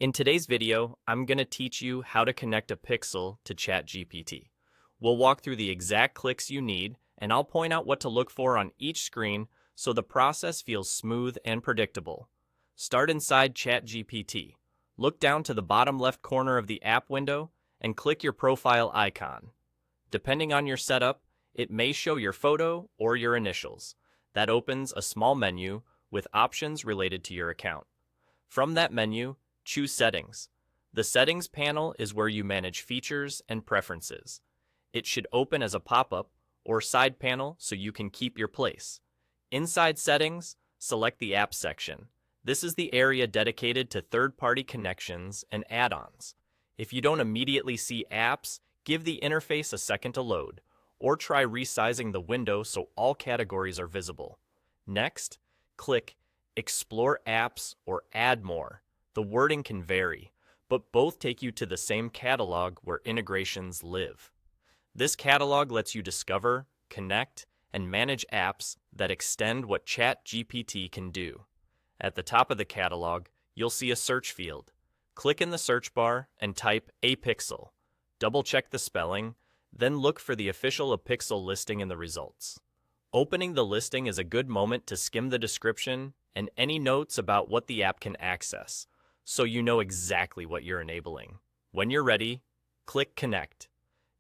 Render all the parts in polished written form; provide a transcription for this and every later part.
In today's video, I'm going to teach you how to connect a pixel to ChatGPT. We'll walk through the exact clicks you need, and I'll point out what to look for on each screen so the process feels smooth and predictable. Start inside ChatGPT. Look down to the bottom left corner of the app window and click your profile icon. Depending on your setup, it may show your photo or your initials. That opens a small menu with options related to your account. From that menu, choose Settings. The Settings panel is where you manage features and preferences. It should open as a pop-up or side panel so you can keep your place. Inside Settings, select the Apps section. This is the area dedicated to third-party connections and add-ons. If you don't immediately see apps, give the interface a second to load, or try resizing the window so all categories are visible. Next, click Explore Apps or Add More. The wording can vary, but both take you to the same catalog where integrations live. This catalog lets you discover, connect, and manage apps that extend what ChatGPT can do. At the top of the catalog, you'll see a search field. Click in the search bar and type Apixel. Double-check the spelling, then look for the official Apixel listing in the results. Opening the listing is a good moment to skim the description and any notes about what the app can access, so you know exactly what you're enabling. When you're ready, click Connect.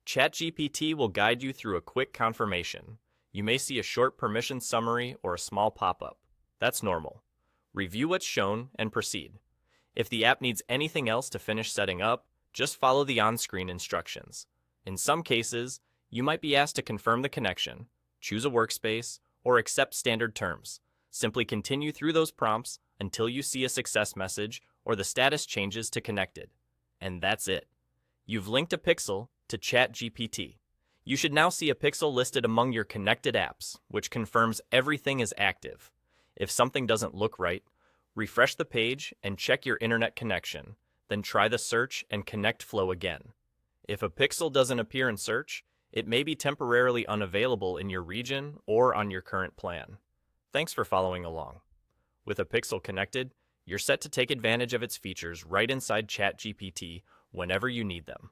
ChatGPT will guide you through a quick confirmation. You may see a short permission summary or a small pop-up. That's normal. Review what's shown and proceed. If the app needs anything else to finish setting up, just follow the on-screen instructions. In some cases, you might be asked to confirm the connection, choose a workspace, or accept standard terms. Simply continue through those prompts until you see a success message or the status changes to connected. And that's it. You've linked a pixel to ChatGPT. You should now see a pixel listed among your connected apps, which confirms everything is active. If something doesn't look right, refresh the page and check your internet connection, then try the search and connect flow again. If a pixel doesn't appear in search, it may be temporarily unavailable in your region or on your current plan. Thanks for following along. With a pixel connected, you're set to take advantage of its features right inside ChatGPT whenever you need them.